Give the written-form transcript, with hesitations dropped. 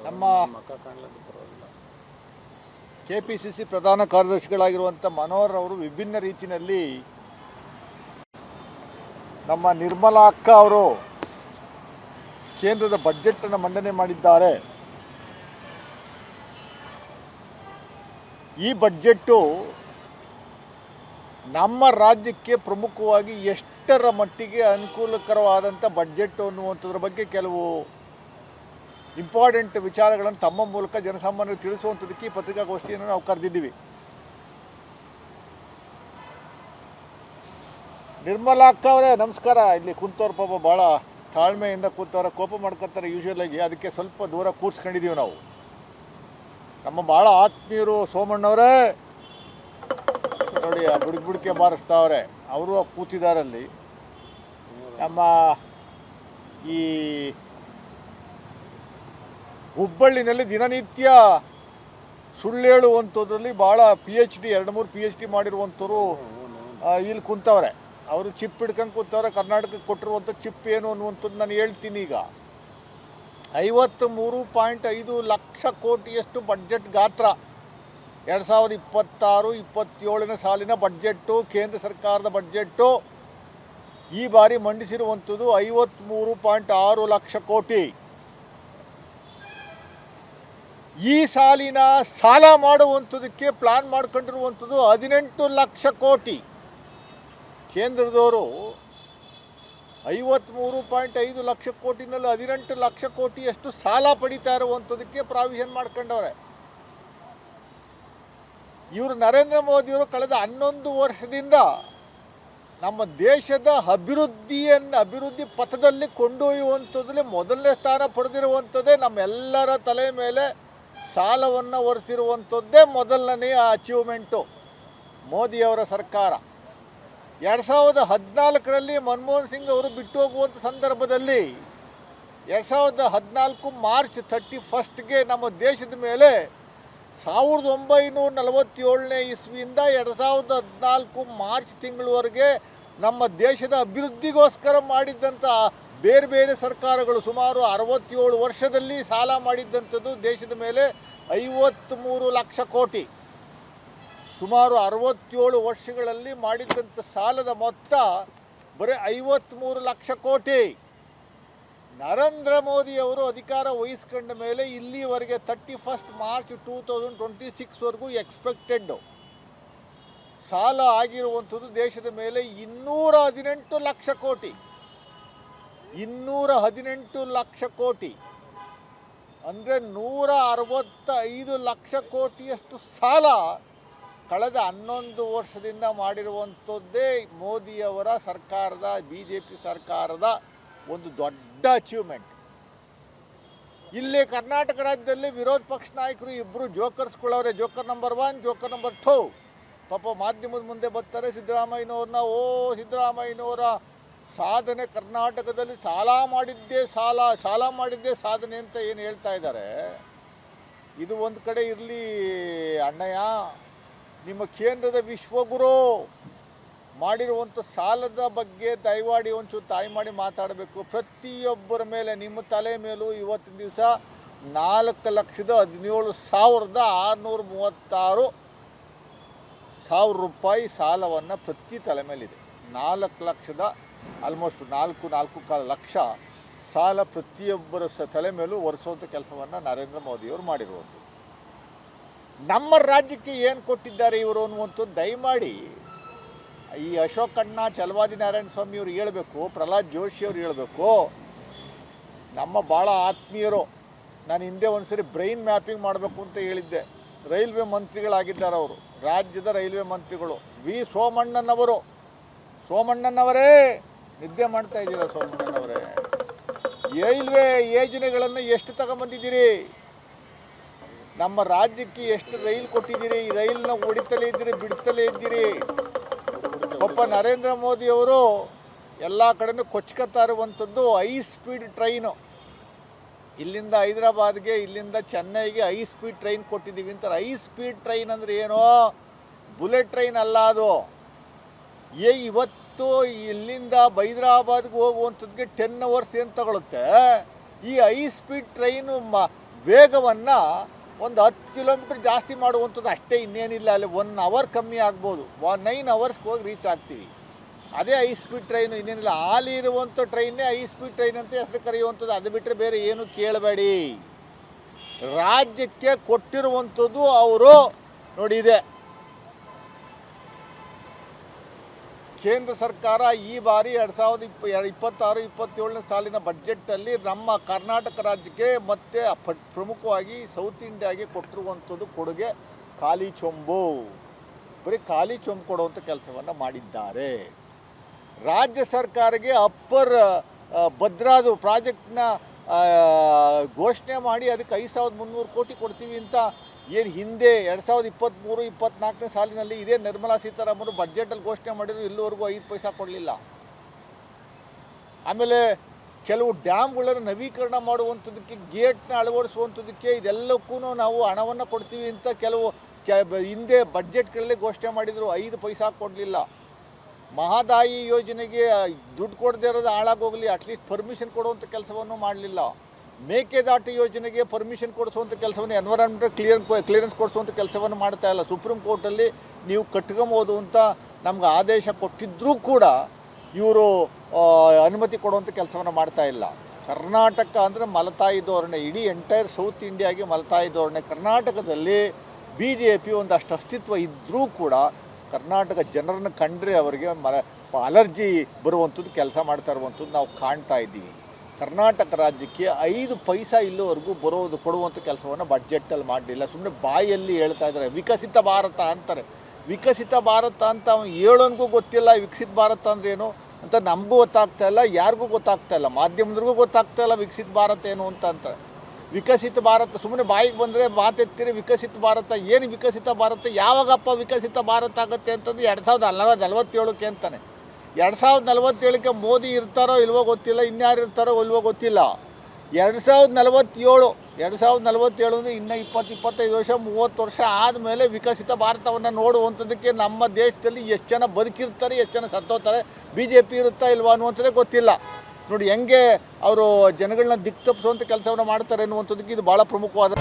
ನಮ್ಮ ಕೆಪಿಸಿಸಿ ಪ್ರಧಾನ ಕಾರ್ಯದರ್ಶಿಗಳಾಗಿರುವಂಥ ಮನೋಹರ್ ಅವರು ವಿಭಿನ್ನ ರೀತಿಯಲ್ಲಿ ನಮ್ಮ ನಿರ್ಮಲಾ ಅಕ್ಕ ಅವರು ಕೇಂದ್ರದ ಬಜೆಟ್ ಅನ್ನು ಮಂಡನೆ ಮಾಡಿದ್ದಾರೆ. ಈ ಬಜೆಟ್ಟು ನಮ್ಮ ರಾಜ್ಯಕ್ಕೆ ಪ್ರಮುಖವಾಗಿ ಎಷ್ಟರ ಮಟ್ಟಿಗೆ ಅನುಕೂಲಕರವಾದಂಥ ಬಜೆಟ್ ಅನ್ನುವಂಥದ್ರ ಬಗ್ಗೆ ಕೆಲವು ಇಂಪಾರ್ಟೆಂಟ್ ವಿಚಾರಗಳನ್ನು ತಮ್ಮ ಮೂಲಕ ಜನಸಾಮಾನ್ಯರು ತಿಳಿಸುವಂಥದ್ದಕ್ಕೆ ಈ ಪತ್ರಿಕಾಗೋಷ್ಠಿಯನ್ನು ನಾವು ಕರೆದಿದ್ದೀವಿ. ನಿರ್ಮಲಾ ಅಕ್ಕ ಅವರೇ ನಮಸ್ಕಾರ. ಇಲ್ಲಿ ಕುಂತವ್ರ ಪಾಪ ಭಾಳ ತಾಳ್ಮೆಯಿಂದ ಕೂತವ್ರೆ, ಕೋಪ ಮಾಡ್ಕೊತಾರೆ ಯೂಶ್ವಲಾಗಿ, ಅದಕ್ಕೆ ಸ್ವಲ್ಪ ದೂರ ಕೂರ್ಸ್ಕೊಂಡಿದ್ದೀವಿ ನಾವು. ನಮ್ಮ ಭಾಳ ಆತ್ಮೀಯರು ಸೋಮಣ್ಣವರೇ ನೋಡಿ, ಆ ಬುಡಕೆ ಬಾರಿಸ್ತಾವ್ರೆ, ಅವರು ಕೂತಿದ್ದಾರಲ್ಲಿ. ನಮ್ಮ ಈ ಹುಬ್ಬಳ್ಳಿನಲ್ಲಿ ದಿನನಿತ್ಯ ಸುಳ್ಳು ಹೇಳುವಂಥದ್ರಲ್ಲಿ ಭಾಳ PhD 2-3 PhD ಮಾಡಿರುವಂಥವ್ರು ಇಲ್ಲಿ ಕುಂತವ್ರೆ. ಅವರು ಚಿಪ್ ಹಿಡ್ಕೊಂಡು ಕೂತವ್ರೆ. ಕರ್ನಾಟಕಕ್ಕೆ ಕೊಟ್ಟಿರುವಂಥ ಚಿಪ್ ಏನು ಅನ್ನುವಂಥದ್ದು ನಾನು ಹೇಳ್ತೀನಿ. ಈಗ 53.5 ಲಕ್ಷ ಕೋಟಿಯಷ್ಟು ಬಡ್ಜೆಟ್ ಗಾತ್ರ 2026-27 ಸಾಲಿನ ಬಡ್ಜೆಟ್ಟು, ಕೇಂದ್ರ ಸರ್ಕಾರದ ಬಡ್ಜೆಟ್ಟು ಈ ಬಾರಿ ಮಂಡಿಸಿರುವಂಥದ್ದು 53.6 ಲಕ್ಷ ಕೋಟಿ. ಈ ಸಾಲಿನ ಸಾಲ ಮಾಡುವಂಥದ್ದಕ್ಕೆ ಪ್ಲಾನ್ ಮಾಡ್ಕೊಂಡಿರುವಂಥದ್ದು 18 ಲಕ್ಷ ಕೋಟಿ. ಕೇಂದ್ರದವರು 53.5 ಲಕ್ಷ ಕೋಟಿನಲ್ಲಿ 18 ಲಕ್ಷ ಕೋಟಿಯಷ್ಟು ಸಾಲ ಪಡಿತಾ ಇರುವಂಥದ್ದಕ್ಕೆ ಪ್ರಾವಿಷನ್ ಮಾಡ್ಕೊಂಡವ್ರೆ. ಇವರು ನರೇಂದ್ರ ಮೋದಿಯವರು ಕಳೆದ 11 ವರ್ಷದಿಂದ ನಮ್ಮ ದೇಶದ ಅಭಿವೃದ್ಧಿ ಪಥದಲ್ಲಿ ಕೊಂಡೊಯ್ಯುವಂಥದ್ರಲ್ಲಿ ಮೊದಲನೇ ಸ್ಥಾನ ಪಡೆದಿರುವಂಥದ್ದೇ, ನಮ್ಮೆಲ್ಲರ ತಲೆ ಮೇಲೆ ಸಾಲವನ್ನು ಹೊರಿಸಿರುವಂಥದ್ದೇ ಮೊದಲನೆಯ ಅಚೀವ್ಮೆಂಟು ಮೋದಿಯವರ ಸರ್ಕಾರ. 2014ರಲ್ಲಿ ಮನಮೋಹನ್ ಸಿಂಗ್ ಅವರು ಬಿಟ್ಟು ಹೋಗುವಂಥ ಸಂದರ್ಭದಲ್ಲಿ 2014 ಮಾರ್ಚ್ 31ಗೆ ನಮ್ಮ ದೇಶದ ಮೇಲೆ 1947ನೇ ಇಸ್ವಿಯಿಂದ 2014 ಮಾರ್ಚ್ ತಿಂಗಳವರೆಗೆ ನಮ್ಮ ದೇಶದ ಅಭಿವೃದ್ಧಿಗೋಸ್ಕರ ಮಾಡಿದ್ದಂಥ ಬೇರೆ ಬೇರೆ ಸರ್ಕಾರಗಳು ಸುಮಾರು 67 ವರ್ಷದಲ್ಲಿ ಸಾಲ ಮಾಡಿದ್ದಂಥದ್ದು ದೇಶದ ಮೇಲೆ 53 ಲಕ್ಷ ಕೋಟಿ. ಸುಮಾರು 67 ವರ್ಷಗಳಲ್ಲಿ ಮಾಡಿದ್ದಂಥ ಸಾಲದ ಮೊತ್ತ ಬರೀ 53 ಲಕ್ಷ ಕೋಟಿ. ನರೇಂದ್ರ ಮೋದಿಯವರು ಅಧಿಕಾರ ವಹಿಸ್ಕೊಂಡ ಮೇಲೆ ಇಲ್ಲಿವರೆಗೆ 31 ಮಾರ್ಚ್ 2026ವರೆಗೂ ಎಕ್ಸ್ಪೆಕ್ಟೆಡ್ ಸಾಲ ಆಗಿರುವಂಥದ್ದು ದೇಶದ ಮೇಲೆ 218 ಲಕ್ಷ ಕೋಟಿ. 218 ಲಕ್ಷ ಕೋಟಿ ಅಂದರೆ 165 ಲಕ್ಷ ಕೋಟಿಯಷ್ಟು ಸಾಲ ಕಳೆದ 11 ವರ್ಷದಿಂದ ಮಾಡಿರುವಂಥದ್ದೇ ಮೋದಿಯವರ ಸರ್ಕಾರದ, BJP ಸರ್ಕಾರದ ಒಂದು ದೊಡ್ಡ ಅಚೀವ್ಮೆಂಟ್. ಇಲ್ಲಿ ಕರ್ನಾಟಕ ರಾಜ್ಯದಲ್ಲಿ ವಿರೋಧ ಪಕ್ಷ ನಾಯಕರು ಇಬ್ಬರು ಜೋಕರ್ಸ್ಗಳವ್ರೆ, ಜೋಕರ್ ನಂಬರ್ 1, ಜೋಕರ್ ನಂಬರ್ 2. ಪಾಪ ಮಾಧ್ಯಮದ ಮುಂದೆ ಬರ್ತಾರೆ ಸಿದ್ದರಾಮಯ್ಯನವ್ರನ್ನ, ಸಿದ್ದರಾಮಯ್ಯನವರ ಸಾಧನೆ ಕರ್ನಾಟಕದಲ್ಲಿ ಸಾಲ ಮಾಡಿದ್ದೇ ಸಾಧನೆ ಅಂತ ಏನು ಹೇಳ್ತಾ ಇದ್ದಾರೆ. ಇದು ಒಂದು ಕಡೆ ಇರಲಿ ಅಣ್ಣಯ್ಯ, ನಿಮ್ಮ ಕೇಂದ್ರದ ವಿಶ್ವಗುರು ಮಾಡಿರುವಂಥ ಸಾಲದ ಬಗ್ಗೆ ದಯಮಾಡಿ ಒಂಚೂರು ತಾಯಿ ಮಾಡಿ ಮಾತಾಡಬೇಕು. ಪ್ರತಿಯೊಬ್ಬರ ಮೇಲೆ, ನಿಮ್ಮ ತಲೆ ಮೇಲೂ ಇವತ್ತಿನ ದಿವಸ 4,17,636 ರೂಪಾಯಿ ಸಾಲವನ್ನು ಪ್ರತಿ ತಲೆ ಮೇಲಿದೆ. 4 ಲಕ್ಷದ ಆಲ್ಮೋಸ್ಟ್ 4.25 ಲಕ್ಷ ಸಾಲ ಪ್ರತಿಯೊಬ್ಬರ ತಲೆ ಮೇಲೂ ಒರೆಸುವಂಥ ಕೆಲಸವನ್ನು ನರೇಂದ್ರ ಮೋದಿಯವರು ಮಾಡಿರುವಂಥದ್ದು. ನಮ್ಮ ರಾಜ್ಯಕ್ಕೆ ಏನು ಕೊಟ್ಟಿದ್ದಾರೆ ಇವರು ಅನ್ನುವಂಥದ್ದು ದಯಮಾಡಿ ಈ ಅಶೋಕಣ್ಣ, ಚಲವಾದಿ ನಾರಾಯಣ ಸ್ವಾಮಿಯವರು ಹೇಳಬೇಕು, ಪ್ರಹ್ಲಾದ್ ಜೋಶಿಯವರು ಹೇಳಬೇಕು. ನಮ್ಮ ಭಾಳ ಆತ್ಮೀಯರು. ನಾನು ಹಿಂದೆ ಒಂದ್ಸರಿ ಬ್ರೈನ್ ಮ್ಯಾಪಿಂಗ್ ಮಾಡಬೇಕು ಅಂತ ಹೇಳಿದ್ದೆ. ರೈಲ್ವೆ ಮಂತ್ರಿಗಳಾಗಿದ್ದಾರೆ ಅವರು, ರಾಜ್ಯದ ರೈಲ್ವೆ ಮಂತ್ರಿಗಳು ಸೋಮಣ್ಣನವರೇ ನಿದ್ದೆ ಮಾಡ್ತಾ ಇದ್ದೀರಾ ಸೋಮಣ್ಣನವರೇ? ರೈಲ್ವೆ ಯೋಜನೆಗಳನ್ನು ಎಷ್ಟು ತಗೊಂಬಂದಿದ್ದೀರಿ? ನಮ್ಮ ರಾಜ್ಯಕ್ಕೆ ಎಷ್ಟು ರೈಲ್ ಕೊಟ್ಟಿದ್ದೀರಿ? ಈ ರೈಲನ್ನ ಹೊಡಿತಲೇ ಇದ್ದೀರಿ, ಬಿಡ್ತಲೇ ಇದ್ದೀರಿ. ಪಾಪ ನರೇಂದ್ರ ಮೋದಿಯವರು ಎಲ್ಲ ಕಡೆನೂ ಕೊಚ್ಕೊತಾ ಇರುವಂಥದ್ದು ಹೈ ಸ್ಪೀಡ್ ಟ್ರೈನು. ಇಲ್ಲಿಂದ ಹೈದರಾಬಾದ್ಗೆ, ಇಲ್ಲಿಂದ ಚೆನ್ನೈಗೆ ಹೈ ಸ್ಪೀಡ್ ಟ್ರೈನ್ ಕೊಟ್ಟಿದ್ದೀವಿ ಅಂತಾರೆ. ಹೈ ಸ್ಪೀಡ್ ಟ್ರೈನ್ ಅಂದರೆ ಏನೋ ಬುಲೆಟ್ ಟ್ರೈನ್ ಅಲ್ಲ ಅದು. ಇವತ್ತು ಇಲ್ಲಿಂದ ಹೈದರಾಬಾದ್ಗೆ ಹೋಗುವಂಥದ್ಗೆ 10 ಅವರ್ಸ್ ಏನು ತಗೊಳುತ್ತೆ, ಈ ಹೈ ಸ್ಪೀಡ್ ಟ್ರೈನು ವೇಗವನ್ನು ಒಂದು 10 ಕಿಲೋಮೀಟ್ರ್ ಜಾಸ್ತಿ ಮಾಡುವಂಥದ್ದು ಅಷ್ಟೇ, ಇನ್ನೇನಿಲ್ಲ. ಅಲ್ಲಿ 1 ಅವರ್ ಕಮ್ಮಿ ಆಗ್ಬೋದು, 9 ಅವರ್ಸ್ಗೆ ಹೋಗಿ ರೀಚ್ ಆಗ್ತೀವಿ. ಅದೇ ಹೈ ಸ್ಪೀಡ್ ಟ್ರೈನು, ಇನ್ನೇನಿಲ್ಲ. ಹಾಲಿ ಇರುವಂಥ ಟ್ರೈನ್ನೇ ಹೈ ಸ್ಪೀಡ್ ಟ್ರೈನ್ ಅಂತ ಹೆಸರು ಕರೆಯುವಂಥದ್ದು. ಅದು ಬಿಟ್ಟರೆ ಬೇರೆ ಏನು ಕೇಳಬೇಡಿ. ರಾಜ್ಯಕ್ಕೆ ಕೊಟ್ಟಿರುವಂಥದ್ದು ಅವರು ನೋಡಿ ಇದೆ. ಕೇಂದ್ರ ಸರ್ಕಾರ ಈ ಬಾರಿ 2026-27ನೇ ಸಾಲಿನ ಬಡ್ಜೆಟಲ್ಲಿ ನಮ್ಮ ಕರ್ನಾಟಕ ರಾಜ್ಯಕ್ಕೆ ಮತ್ತು ಪ್ರಮುಖವಾಗಿ ಸೌತ್ ಇಂಡಿಯಾಗೆ ಕೊಟ್ಟಿರುವಂಥದ್ದು ಕೊಡುಗೆ ಖಾಲಿ ಚೊಂಬು. ಬರೀ ಖಾಲಿ ಚೊಂಬು ಕೊಡುವಂಥ ಕೆಲಸವನ್ನು ಮಾಡಿದ್ದಾರೆ. ರಾಜ್ಯ ಸರ್ಕಾರಕ್ಕೆ ಅಪ್ಪರ್ ಭದ್ರಾದು ಪ್ರಾಜೆಕ್ಟ್ನ ಘೋಷಣೆ ಮಾಡಿ ಅದಕ್ಕೆ 5,300 ಕೋಟಿ ಕೊಡ್ತೀವಿ ಅಂತ ಏನು ಹಿಂದೆ 2023-24ನೇ ಸಾಲಿನಲ್ಲಿ ಇದೇ ನಿರ್ಮಲಾ ಸೀತಾರಾಮನ್ ಬಡ್ಜೆಟಲ್ಲಿ ಘೋಷಣೆ ಮಾಡಿದ್ರು, ಇಲ್ಲಿವರೆಗೂ 5 ಪೈಸಾ ಕೊಡಲಿಲ್ಲ. ಆಮೇಲೆ ಕೆಲವು ಡ್ಯಾಮ್ಗಳನ್ನು ನವೀಕರಣ ಮಾಡುವಂಥದ್ದಕ್ಕೆ, ಗೇಟ್ನ ಅಳವಡಿಸುವಂಥದ್ದಕ್ಕೆ ಇದೆಲ್ಲಕ್ಕೂ ನಾವು ಹಣವನ್ನು ಕೊಡ್ತೀವಿ ಅಂತ ಕೆಲವು ಹಿಂದೆ ಬಡ್ಜೆಟ್ಗಳಲ್ಲಿ ಘೋಷಣೆ ಮಾಡಿದರು, 5 ಪೈಸಾ ಕೊಡಲಿಲ್ಲ. ಮಹದಾಯಿ ಯೋಜನೆಗೆ ದುಡ್ಡು ಕೊಡದೇ ಇರೋದು ಹಾಳಾಗೋಗಲಿ, ಅಟ್ಲೀಸ್ಟ್ ಪರ್ಮಿಷನ್ ಕೊಡುವಂಥ ಕೆಲಸವನ್ನು ಮಾಡಲಿಲ್ಲ. ಮೇಕೆದಾಟು ಯೋಜನೆಗೆ ಪರ್ಮಿಷನ್ ಕೊಡಿಸುವಂಥ ಕೆಲಸವನ್ನು, ಎನ್ವೈರನ್ಮೆಂಟಲ್ ಕ್ಲಿಯರೆನ್ಸ್ ಕೊಡಿಸುವಂಥ ಕೆಲಸವನ್ನು ಮಾಡ್ತಾ ಇಲ್ಲ. ಸುಪ್ರೀಂ ಕೋರ್ಟಲ್ಲಿ ನೀವು ಕಟ್ಕೊಬೋದು ಅಂತ ನಮ್ಗೆ ಆದೇಶ ಕೊಟ್ಟಿದ್ದರೂ ಕೂಡ ಇವರು ಅನುಮತಿ ಕೊಡುವಂಥ ಕೆಲಸವನ್ನು ಮಾಡ್ತಾ ಇಲ್ಲ. ಕರ್ನಾಟಕ ಅಂದರೆ ಮಲತಾಯಿ ಧೋರಣೆ, ಇಡೀ ಎಂಟೈರ್ ಸೌತ್ ಇಂಡಿಯಾಗೆ ಮಲತಾಯಿ ಧೋರಣೆ. ಕರ್ನಾಟಕದಲ್ಲಿ BJP ಒಂದಷ್ಟು ಅಸ್ತಿತ್ವ ಇದ್ದರೂ ಕೂಡ ಕರ್ನಾಟಕ ಜನರನ್ನು ಕಂಡ್ರೆ ಅವರಿಗೆ ಅಲರ್ಜಿ ಬರುವಂಥದ್ದು ಕೆಲಸ ಮಾಡ್ತಾ ಇರುವಂಥದ್ದು ನಾವು ಕಾಣ್ತಾ ಇದ್ದೀವಿ. ಕರ್ನಾಟಕ ರಾಜ್ಯಕ್ಕೆ 5 ಪೈಸಾ ಇಲ್ಲಿವರೆಗೂ ಕೊಡುವಂಥ ಕೆಲಸವನ್ನು ಬಡ್ಜೆಟಲ್ಲಿ ಮಾಡಲಿಲ್ಲ. ಸುಮ್ಮನೆ ಬಾಯಲ್ಲಿ ಹೇಳ್ತಾ ಇದ್ದಾರೆ ವಿಕಸಿತ ಭಾರತ ಅಂತಾರೆ. ವಿಕಸಿತ ಭಾರತ ಅಂತ ಅವನು ಹೇಳೋನಿಗೂ ಗೊತ್ತಿಲ್ಲ ವಿಕಸಿತ ಭಾರತ ಅಂದ್ರೇನು ಅಂತ. ನಮಗೂ ಗೊತ್ತಾಗ್ತಾ ಇಲ್ಲ, ಯಾರಿಗೂ ಗೊತ್ತಾಗ್ತಾ ಇಲ್ಲ, ಮಾಧ್ಯಮದವ್ರಿಗೂ ಗೊತ್ತಾಗ್ತಾ ಇಲ್ಲ ವಿಕಸಿತ ಭಾರತ ಏನು ಅಂತ ಅಂತಾರೆ. ವಿಕಸಿತ ಭಾರತ ಸುಮ್ಮನೆ ಬಾಯಿಗೆ ಬಂದರೆ ಮಾತೆತ್ತೀರಿ ವಿಕಸಿತ ಭಾರತ. ಏನು ವಿಕಸಿತ ಭಾರತ? ಯಾವಾಗಪ್ಪ ವಿಕಸಿತ ಭಾರತ ಆಗುತ್ತೆ ಅಂತಂದು 2047ಕ್ಕೆ ಅಂತಾನೆ. 2047ಕ್ಕೆ ಮೋದಿ ಇರ್ತಾರೋ ಇಲ್ವೋ ಗೊತ್ತಿಲ್ಲ, ಇನ್ಯಾರು ಇರ್ತಾರೋ ಇಲ್ವೋ ಗೊತ್ತಿಲ್ಲ. 2047 ಇನ್ನೂ 20-25 ವರ್ಷ 30 ವರ್ಷ ಆದಮೇಲೆ ವಿಕಸಿತ ಭಾರತವನ್ನು ನೋಡುವಂಥದ್ದಕ್ಕೆ ನಮ್ಮ ದೇಶದಲ್ಲಿ ಎಷ್ಟು ಜನ ಬದುಕಿರ್ತಾರೆ, ಎಷ್ಟು ಜನ ಸತ್ತೋಗ್ತಾರೆ, BJP ಇರುತ್ತಾ ಇಲ್ವಾ ಅನ್ನುವಂಥದ್ದೇ ಗೊತ್ತಿಲ್ಲ. ನೋಡಿ ಹೆಂಗೆ ಅವರು ಜನಗಳನ್ನ ದಿಕ್ಕು ತಪ್ಪಿಸುವಂಥ ಕೆಲಸವನ್ನು ಮಾಡ್ತಾರೆ ಅನ್ನುವಂಥದ್ದಕ್ಕೆ ಇದು ಭಾಳ ಪ್ರಮುಖವಾದ